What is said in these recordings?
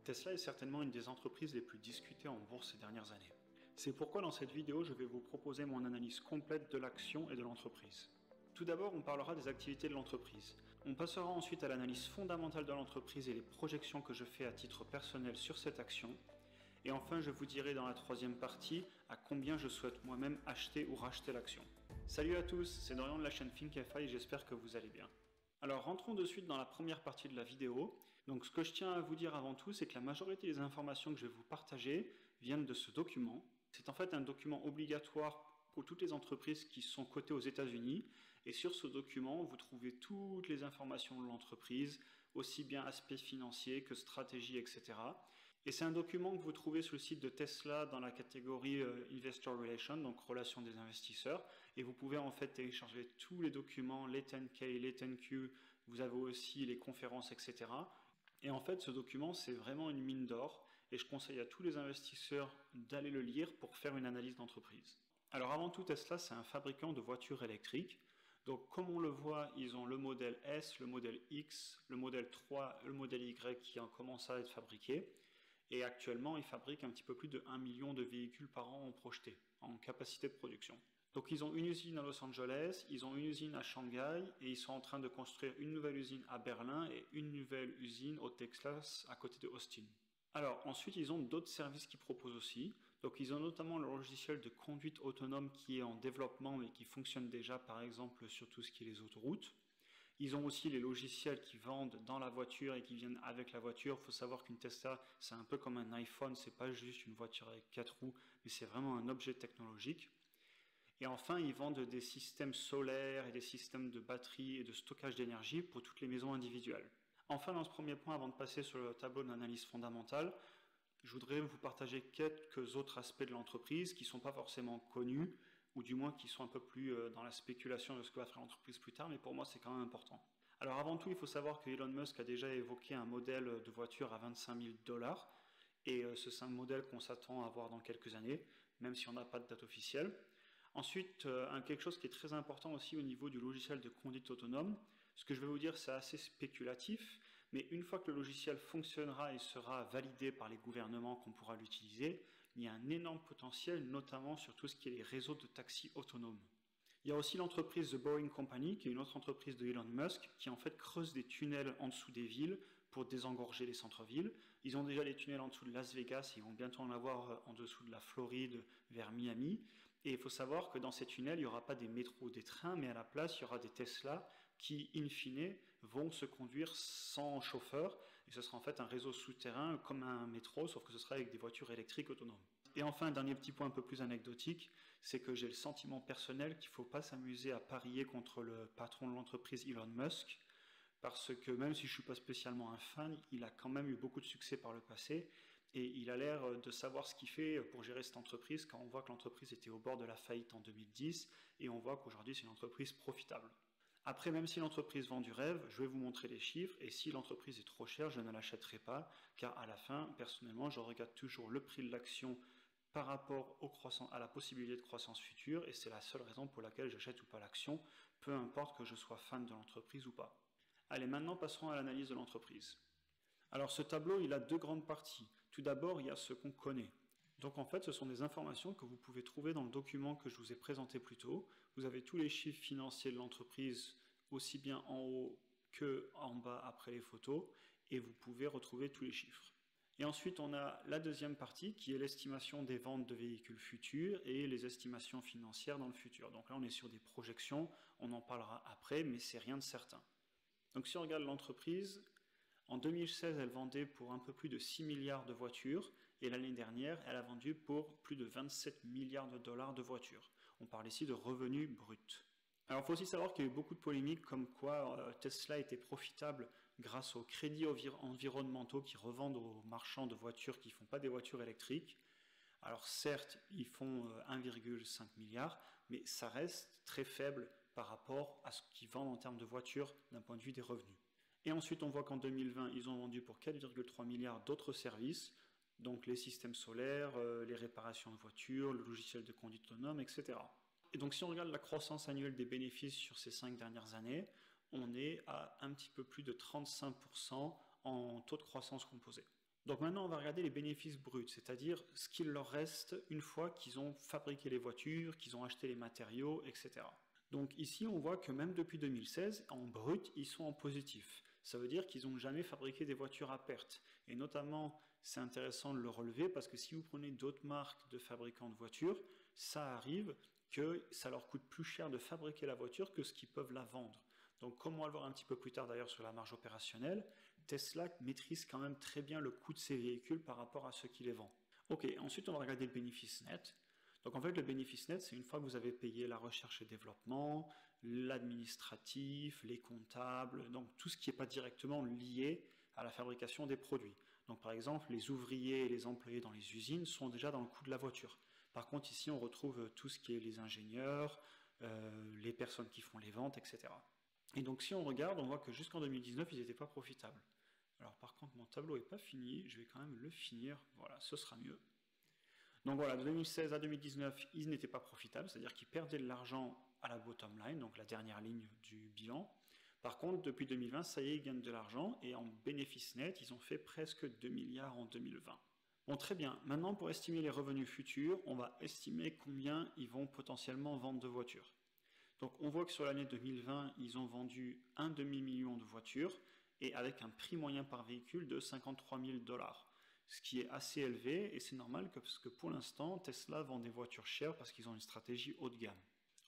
Tesla est certainement une des entreprises les plus discutées en bourse ces dernières années. C'est pourquoi dans cette vidéo, je vais vous proposer mon analyse complète de l'action et de l'entreprise. Tout d'abord, on parlera des activités de l'entreprise. On passera ensuite à l'analyse fondamentale de l'entreprise et les projections que je fais à titre personnel sur cette action. Et enfin, je vous dirai dans la troisième partie à combien je souhaite moi-même acheter ou racheter l'action. Salut à tous, c'est Dorian de la chaîne ThinkFI et j'espère que vous allez bien. Alors rentrons de suite dans la première partie de la vidéo. Donc ce que je tiens à vous dire avant tout, c'est que la majorité des informations que je vais vous partager viennent de ce document. C'est en fait un document obligatoire pour toutes les entreprises qui sont cotées aux États-Unis. Et sur ce document, vous trouvez toutes les informations de l'entreprise, aussi bien aspects financiers que stratégie, etc. Et c'est un document que vous trouvez sur le site de Tesla dans la catégorie Investor Relations, donc relations des investisseurs. Et vous pouvez en fait télécharger tous les documents, les 10K, les 10Q, vous avez aussi les conférences, etc. Et en fait, ce document, c'est vraiment une mine d'or. Et je conseille à tous les investisseurs d'aller le lire pour faire une analyse d'entreprise. Alors avant tout, Tesla, c'est un fabricant de voitures électriques. Donc comme on le voit, ils ont le modèle S, le modèle X, le modèle 3, le modèle Y qui en commencent à être fabriqués. Et actuellement, ils fabriquent un petit peu plus de 1 million de véhicules par an en projeté, en capacité de production. Donc ils ont une usine à Los Angeles, ils ont une usine à Shanghai, et ils sont en train de construire une nouvelle usine à Berlin et une nouvelle usine au Texas, à côté de Austin. Alors ensuite, ils ont d'autres services qu'ils proposent aussi. Donc ils ont notamment le logiciel de conduite autonome qui est en développement mais qui fonctionne déjà par exemple sur tout ce qui est les autoroutes. Ils ont aussi les logiciels qui vendent dans la voiture et qui viennent avec la voiture. Il faut savoir qu'une Tesla, c'est un peu comme un iPhone, c'est pas juste une voiture avec 4 roues, mais c'est vraiment un objet technologique. Et enfin, ils vendent des systèmes solaires et des systèmes de batterie et de stockage d'énergie pour toutes les maisons individuelles. Enfin, dans ce premier point, avant de passer sur le tableau d'analyse fondamentale, je voudrais vous partager quelques autres aspects de l'entreprise qui ne sont pas forcément connus, ou du moins qui sont un peu plus dans la spéculation de ce que va faire l'entreprise plus tard, mais pour moi c'est quand même important. Alors avant tout, il faut savoir que Elon Musk a déjà évoqué un modèle de voiture à 25 000 $, et c'est un modèle qu'on s'attend à voir dans quelques années, même si on n'a pas de date officielle. Ensuite, quelque chose qui est très important aussi au niveau du logiciel de conduite autonome. Ce que je vais vous dire, c'est assez spéculatif, mais une fois que le logiciel fonctionnera et sera validé par les gouvernements qu'on pourra l'utiliser, il y a un énorme potentiel, notamment sur tout ce qui est les réseaux de taxis autonomes. Il y a aussi l'entreprise The Boring Company, qui est une autre entreprise de Elon Musk, qui en fait creuse des tunnels en dessous des villes pour désengorger les centres-villes. Ils ont déjà les tunnels en dessous de Las Vegas, et ils vont bientôt en avoir en dessous de la Floride vers Miami. Et il faut savoir que dans ces tunnels, il n'y aura pas des métros ou des trains, mais à la place, il y aura des Tesla qui, in fine, vont se conduire sans chauffeur. Et ce sera en fait un réseau souterrain comme un métro, sauf que ce sera avec des voitures électriques autonomes. Et enfin, un dernier petit point un peu plus anecdotique, c'est que j'ai le sentiment personnel qu'il ne faut pas s'amuser à parier contre le patron de l'entreprise Elon Musk, parce que même si je ne suis pas spécialement un fan, il a quand même eu beaucoup de succès par le passé, et il a l'air de savoir ce qu'il fait pour gérer cette entreprise, quand on voit que l'entreprise était au bord de la faillite en 2010, et on voit qu'aujourd'hui c'est une entreprise profitable. Après, même si l'entreprise vend du rêve, je vais vous montrer les chiffres, et si l'entreprise est trop chère, je ne l'achèterai pas, car à la fin, personnellement, je regarde toujours le prix de l'action par rapport à la possibilité de croissance future, et c'est la seule raison pour laquelle j'achète ou pas l'action, peu importe que je sois fan de l'entreprise ou pas. Allez, maintenant passons à l'analyse de l'entreprise. Alors ce tableau, il a deux grandes parties. Tout d'abord, il y a ce qu'on connaît. Donc en fait, ce sont des informations que vous pouvez trouver dans le document que je vous ai présenté plus tôt. Vous avez tous les chiffres financiers de l'entreprise, aussi bien en haut que en bas après les photos, et vous pouvez retrouver tous les chiffres. Et ensuite, on a la deuxième partie qui est l'estimation des ventes de véhicules futurs et les estimations financières dans le futur. Donc là, on est sur des projections, on en parlera après, mais c'est rien de certain. Donc si on regarde l'entreprise, en 2016, elle vendait pour un peu plus de 6 milliards de voitures, et l'année dernière, elle a vendu pour plus de 27 milliards de dollars de voitures. On parle ici de revenus bruts. Alors il faut aussi savoir qu'il y a eu beaucoup de polémiques comme quoi Tesla était profitable grâce aux crédits environnementaux qui revendent aux marchands de voitures qui ne font pas des voitures électriques. Alors certes, ils font 1,5 milliard, mais ça reste très faible par rapport à ce qu'ils vendent en termes de voitures d'un point de vue des revenus. Et ensuite, on voit qu'en 2020, ils ont vendu pour 4,3 milliards d'autres services, donc les systèmes solaires, les réparations de voitures, le logiciel de conduite autonome, etc. Et donc si on regarde la croissance annuelle des bénéfices sur ces 5 dernières années, on est à un petit peu plus de 35% en taux de croissance composé. Donc maintenant, on va regarder les bénéfices bruts, c'est-à-dire ce qu'il leur reste une fois qu'ils ont fabriqué les voitures, qu'ils ont acheté les matériaux, etc. Donc ici, on voit que même depuis 2016, en brut, ils sont en positif. Ça veut dire qu'ils n'ont jamais fabriqué des voitures à perte. Et notamment, c'est intéressant de le relever parce que si vous prenez d'autres marques de fabricants de voitures, ça arrive que ça leur coûte plus cher de fabriquer la voiture que ce qu'ils peuvent la vendre. Donc comme on va le voir un petit peu plus tard d'ailleurs sur la marge opérationnelle, Tesla maîtrise quand même très bien le coût de ses véhicules par rapport à ceux qui les vendent. Ok, ensuite on va regarder le bénéfice net. Donc en fait le bénéfice net, c'est une fois que vous avez payé la recherche et développement, l'administratif, les comptables, donc tout ce qui n'est pas directement lié à la fabrication des produits. Donc par exemple, les ouvriers et les employés dans les usines sont déjà dans le coût de la voiture. Par contre ici on retrouve tout ce qui est les ingénieurs, les personnes qui font les ventes, etc. Et donc si on regarde, on voit que jusqu'en 2019, ils n'étaient pas profitables. Alors par contre, mon tableau n'est pas fini, je vais quand même le finir, voilà, ce sera mieux. Donc voilà, de 2016 à 2019, ils n'étaient pas profitables, c'est-à-dire qu'ils perdaient de l'argent à la bottom line, donc la dernière ligne du bilan. Par contre, depuis 2020, ça y est, ils gagnent de l'argent, et en bénéfice net, ils ont fait presque 2 milliards en 2020. Bon, très bien, maintenant pour estimer les revenus futurs, on va estimer combien ils vont potentiellement vendre de voitures. Donc on voit que sur l'année 2020, ils ont vendu un demi-million de voitures et avec un prix moyen par véhicule de 53 000 $, ce qui est assez élevé et c'est normal parce que pour l'instant, Tesla vend des voitures chères parce qu'ils ont une stratégie haut de gamme.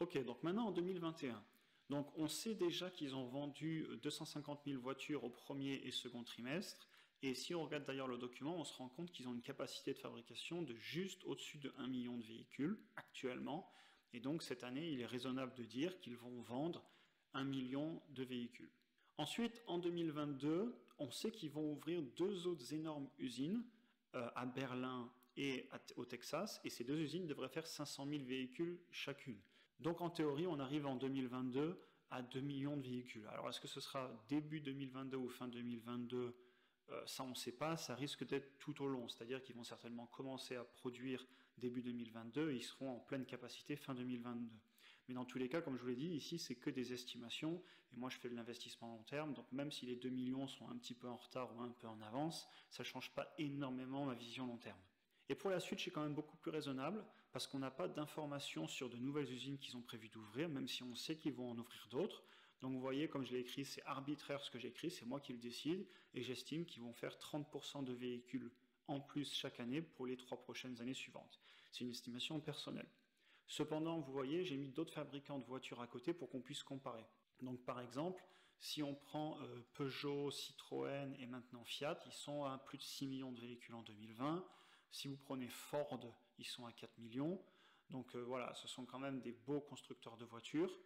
Ok, donc maintenant en 2021, donc on sait déjà qu'ils ont vendu 250 000 voitures au premier et second trimestre et si on regarde d'ailleurs le document, on se rend compte qu'ils ont une capacité de fabrication de juste au-dessus de 1 million de véhicules actuellement. Et donc cette année, il est raisonnable de dire qu'ils vont vendre 1 million de véhicules. Ensuite, en 2022, on sait qu'ils vont ouvrir 2 autres énormes usines à Berlin et au Texas, et ces 2 usines devraient faire 500 000 véhicules chacune. Donc en théorie, on arrive en 2022 à 2 millions de véhicules. Alors est-ce que ce sera début 2022 ou fin 2022 ça on ne sait pas, ça risque d'être tout au long, c'est-à-dire qu'ils vont certainement commencer à produire début 2022 et ils seront en pleine capacité fin 2022. Mais dans tous les cas, comme je vous l'ai dit, ici c'est que des estimations et moi je fais de l'investissement long terme, donc même si les 2 millions sont un petit peu en retard ou un peu en avance, ça ne change pas énormément ma vision long terme. Et pour la suite, je suis quand même beaucoup plus raisonnable parce qu'on n'a pas d'informations sur de nouvelles usines qu'ils ont prévu d'ouvrir, même si on sait qu'ils vont en ouvrir d'autres. Donc vous voyez, comme je l'ai écrit, c'est arbitraire ce que j'ai écrit, c'est moi qui le décide, et j'estime qu'ils vont faire 30% de véhicules en plus chaque année pour les 3 prochaines années suivantes. C'est une estimation personnelle. Cependant, vous voyez, j'ai mis d'autres fabricants de voitures à côté pour qu'on puisse comparer. Donc par exemple, si on prend Peugeot, Citroën et maintenant Fiat, ils sont à plus de 6 millions de véhicules en 2020. Si vous prenez Ford, ils sont à 4 millions. Donc voilà, ce sont quand même des beaux constructeurs de voitures.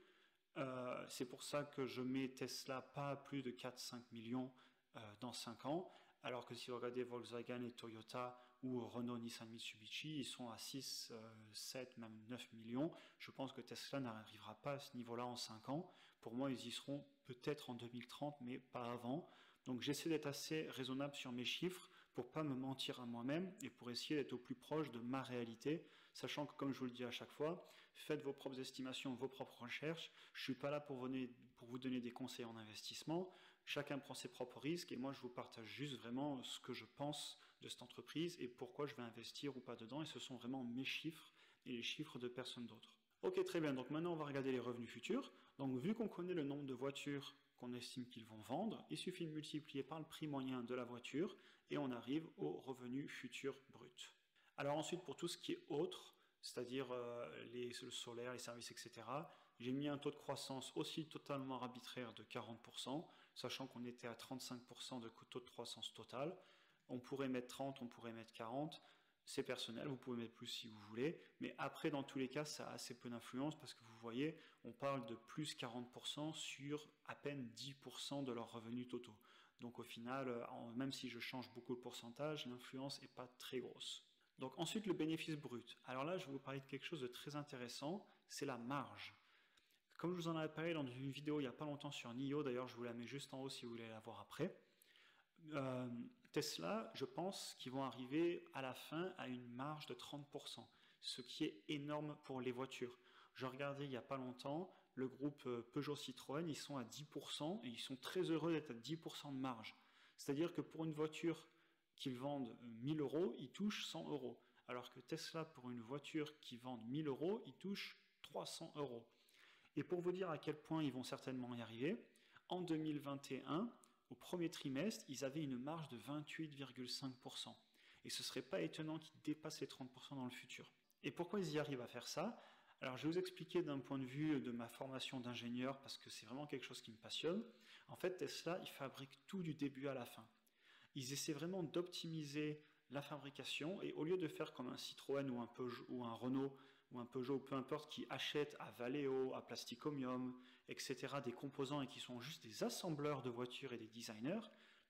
C'est pour ça que je mets Tesla pas à plus de 4-5 millions dans 5 ans, alors que si vous regardez Volkswagen et Toyota ou Renault, Nissan, Mitsubishi, ils sont à 6, 7, même 9 millions. Je pense que Tesla n'arrivera pas à ce niveau-là en 5 ans. Pour moi, ils y seront peut-être en 2030, mais pas avant. Donc j'essaie d'être assez raisonnable sur mes chiffres pour ne pas me mentir à moi-même et pour essayer d'être au plus proche de ma réalité, sachant que, comme je vous le dis à chaque fois, faites vos propres estimations, vos propres recherches. Je ne suis pas là pour vous donner des conseils en investissement. Chacun prend ses propres risques et moi, je vous partage juste vraiment ce que je pense de cette entreprise et pourquoi je vais investir ou pas dedans. Et ce sont vraiment mes chiffres et les chiffres de personne d'autre. Ok, très bien. Donc maintenant, on va regarder les revenus futurs. Donc vu qu'on connaît le nombre de voitures qu'on estime qu'ils vont vendre, il suffit de multiplier par le prix moyen de la voiture et on arrive au revenu futur brut. Alors ensuite, pour tout ce qui est autre, c'est-à-dire le solaire, les services, etc., j'ai mis un taux de croissance aussi totalement arbitraire de 40%, sachant qu'on était à 35% de taux de croissance total. On pourrait mettre 30, on pourrait mettre 40, c'est personnel, vous pouvez mettre plus si vous voulez, mais après, dans tous les cas, ça a assez peu d'influence parce que vous voyez, on parle de plus 40% sur à peine 10% de leurs revenus totaux. Donc au final, même si je change beaucoup le pourcentage, l'influence n'est pas très grosse. Donc ensuite, le bénéfice brut. Alors là, je vais vous parler de quelque chose de très intéressant, c'est la marge. Comme je vous en avais parlé dans une vidéo il n'y a pas longtemps sur NIO, d'ailleurs je vous la mets juste en haut si vous voulez la voir après, Tesla, je pense qu'ils vont arriver à la fin à une marge de 30%, ce qui est énorme pour les voitures. Je regardais il n'y a pas longtemps, le groupe Peugeot Citroën, ils sont à 10% et ils sont très heureux d'être à 10% de marge. C'est-à-dire que pour une voiture qu'ils vendent 1000 euros, ils touchent 100 euros. Alors que Tesla, pour une voiture qui vend 1000 euros, ils touchent 300 euros. Et pour vous dire à quel point ils vont certainement y arriver, en 2021, au premier trimestre, ils avaient une marge de 28,5%. Et ce ne serait pas étonnant qu'ils dépassent les 30% dans le futur. Et pourquoi ils y arrivent à faire ça? Alors je vais vous expliquer d'un point de vue de ma formation d'ingénieur, parce que c'est vraiment quelque chose qui me passionne. En fait, Tesla, ils fabriquent tout du début à la fin. Ils essaient vraiment d'optimiser la fabrication, et au lieu de faire comme un Citroën ou un Peugeot, ou un Renault, ou un Peugeot, peu importe, qui achètent à Valeo, à Plasticomium, etc., des composants et qui sont juste des assembleurs de voitures et des designers,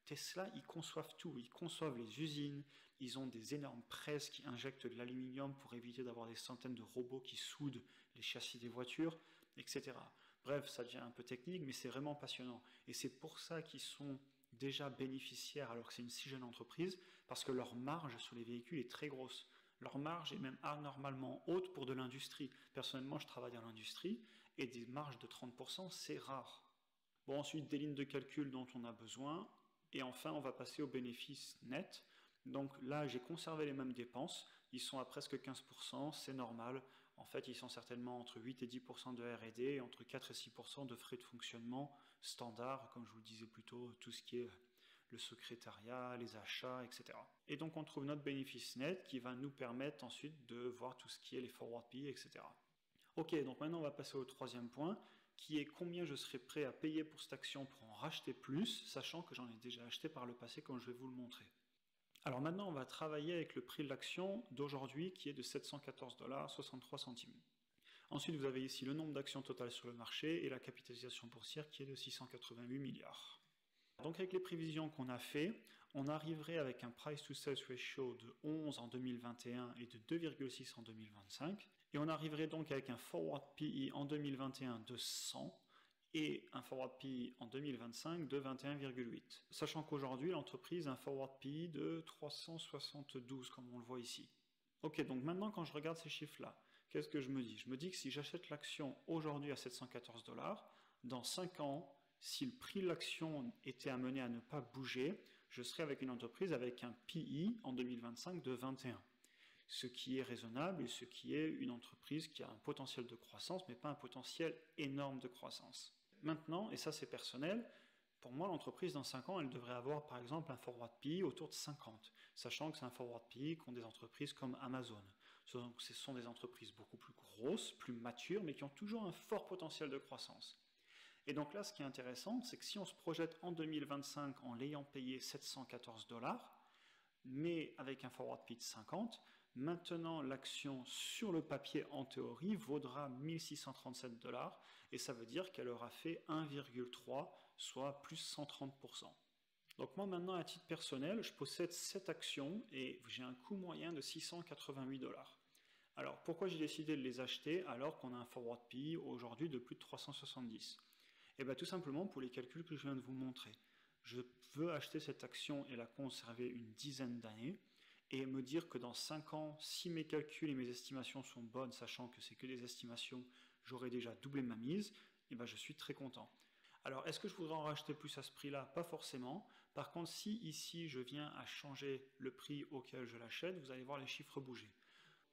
Tesla, ils conçoivent tout. Ils conçoivent les usines, ils ont des énormes presses qui injectent de l'aluminium pour éviter d'avoir des centaines de robots qui soudent les châssis des voitures, etc. Bref, ça devient un peu technique, mais c'est vraiment passionnant. Et c'est pour ça qu'ils sont déjà bénéficiaires alors que c'est une si jeune entreprise, parce que leur marge sur les véhicules est très grosse. Leur marge est même anormalement haute pour de l'industrie. Personnellement, je travaille dans l'industrie, et des marges de 30%, c'est rare. Bon, ensuite, des lignes de calcul dont on a besoin. Et enfin, on va passer aux bénéfices nets. Donc là, j'ai conservé les mêmes dépenses. Ils sont à presque 15%, c'est normal. En fait, ils sont certainement entre 8 et 10% de R&D et entre 4 et 6% de frais de fonctionnement standard, comme je vous le disais plus tôt, tout ce qui est le secrétariat, les achats, etc. Et donc, on trouve notre bénéfice net qui va nous permettre ensuite de voir tout ce qui est les forward PE, etc. Ok, donc maintenant, on va passer au troisième point, qui est combien je serais prêt à payer pour cette action pour en racheter plus, sachant que j'en ai déjà acheté par le passé, comme je vais vous le montrer. Alors maintenant, on va travailler avec le prix de l'action d'aujourd'hui, qui est de 714,63 $. Ensuite, vous avez ici le nombre d'actions totales sur le marché et la capitalisation boursière, qui est de 688 milliards. Donc avec les prévisions qu'on a fait, on arriverait avec un price to sales ratio de 11 en 2021 et de 2,6 en 2025. Et on arriverait donc avec un forward PE en 2021 de 100 et un forward PE en 2025 de 21,8. Sachant qu'aujourd'hui, l'entreprise a un forward PE de 372, comme on le voit ici. Ok, donc maintenant quand je regarde ces chiffres-là, qu'est-ce que je me dis? Je me dis que si j'achète l'action aujourd'hui à 714 $, dans 5 ans, si le prix de l'action était amené à ne pas bouger, je serais avec une entreprise avec un PE en 2025 de 21. Ce qui est raisonnable et ce qui est une entreprise qui a un potentiel de croissance, mais pas un potentiel énorme de croissance. Maintenant, et ça c'est personnel, pour moi l'entreprise dans 5 ans, elle devrait avoir par exemple un forward PE autour de 50, sachant que c'est un forward PE qu'ont des entreprises comme Amazon. Ce sont des entreprises beaucoup plus grosses, plus matures, mais qui ont toujours un fort potentiel de croissance. Et donc là, ce qui est intéressant, c'est que si on se projette en 2025 en l'ayant payé 714 $, mais avec un forward PE de 50, maintenant l'action sur le papier en théorie vaudra 1637 $, et ça veut dire qu'elle aura fait 1,3, soit plus 130%. Donc moi maintenant, à titre personnel, je possède 7 actions et j'ai un coût moyen de 688 $. Alors pourquoi j'ai décidé de les acheter alors qu'on a un forward PE aujourd'hui de plus de 370? Et bien tout simplement pour les calculs que je viens de vous montrer. Je veux acheter cette action et la conserver une dizaine d'années et me dire que dans 5 ans, si mes calculs et mes estimations sont bonnes, sachant que c'est que des estimations, j'aurai déjà doublé ma mise, et ben je suis très content. Alors est-ce que je voudrais en racheter plus à ce prix-là? Pas forcément. Par contre, si ici je viens à changer le prix auquel je l'achète, vous allez voir les chiffres bouger.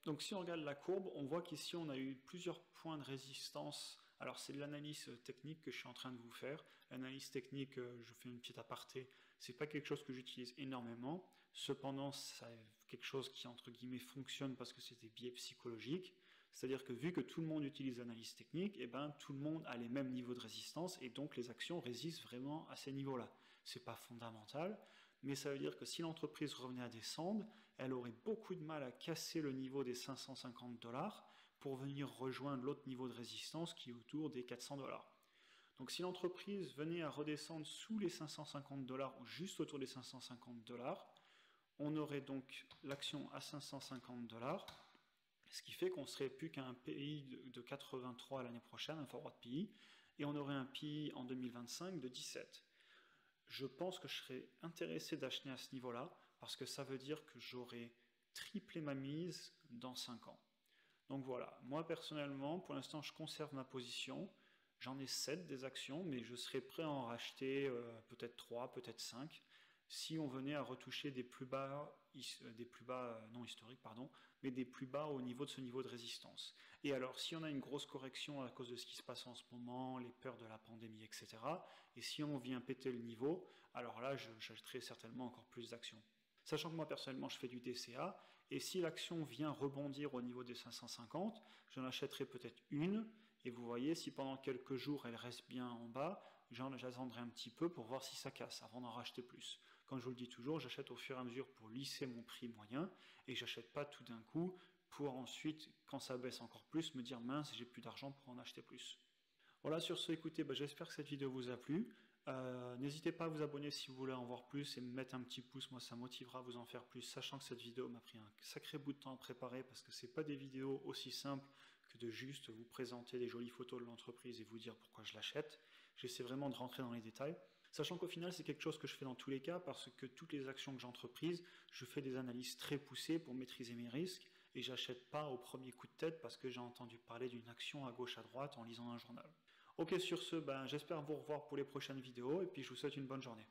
Donc si on regarde la courbe, on voit qu'ici on a eu plusieurs points de résistance. Alors c'est de l'analyse technique que je suis en train de vous faire. L'analyse technique, je fais une petite aparté, c'est pas quelque chose que j'utilise énormément. Cependant, c'est quelque chose qui entre guillemets fonctionne parce que c'est des biais psychologiques. C'est-à-dire que vu que tout le monde utilise l'analyse technique, et ben, tout le monde a les mêmes niveaux de résistance et donc les actions résistent vraiment à ces niveaux-là. C'est pas fondamental, mais ça veut dire que si l'entreprise revenait à descendre, elle aurait beaucoup de mal à casser le niveau des 550 $ pour venir rejoindre l'autre niveau de résistance qui est autour des 400 $. Donc si l'entreprise venait à redescendre sous les 550 $ ou juste autour des 550 $, on aurait donc l'action à 550 $, ce qui fait qu'on ne serait plus qu'à un PI de 83 l'année prochaine, un forward PI, et on aurait un PI en 2025 de 17. Je pense que je serais intéressé d'acheter à ce niveau-là, parce que ça veut dire que j'aurai triplé ma mise dans 5 ans. Donc voilà, moi personnellement, pour l'instant, je conserve ma position. J'en ai 7 des actions, mais je serais prêt à en racheter peut-être 3, peut-être 5. si on venait à retoucher des plus bas, non historiques, pardon, mais des plus bas au niveau de ce niveau de résistance. Et alors, si on a une grosse correction à cause de ce qui se passe en ce moment, les peurs de la pandémie, etc., et si on vient péter le niveau, alors là, j'achèterai certainement encore plus d'actions. Sachant que moi, personnellement, je fais du DCA, et si l'action vient rebondir au niveau des 550, j'en achèterai peut-être une, et vous voyez, si pendant quelques jours, elle reste bien en bas, j'attendrai un petit peu pour voir si ça casse, avant d'en racheter plus. Comme je vous le dis toujours, j'achète au fur et à mesure pour lisser mon prix moyen, et j'achète pas tout d'un coup pour ensuite, quand ça baisse encore plus, me dire mince, j'ai plus d'argent pour en acheter plus. Voilà, sur ce, écoutez, j'espère que cette vidéo vous a plu. N'hésitez pas à vous abonner si vous voulez en voir plus et me mettre un petit pouce, moi ça motivera à vous en faire plus, sachant que cette vidéo m'a pris un sacré bout de temps à préparer parce que c'est pas des vidéos aussi simples que de juste vous présenter des jolies photos de l'entreprise et vous dire pourquoi je l'achète. J'essaie vraiment de rentrer dans les détails. Sachant qu'au final, c'est quelque chose que je fais dans tous les cas parce que toutes les actions que j'entreprise, je fais des analyses très poussées pour maîtriser mes risques et j'achète pas au premier coup de tête parce que j'ai entendu parler d'une action à gauche à droite en lisant un journal. Ok, sur ce, j'espère vous revoir pour les prochaines vidéos et puis je vous souhaite une bonne journée.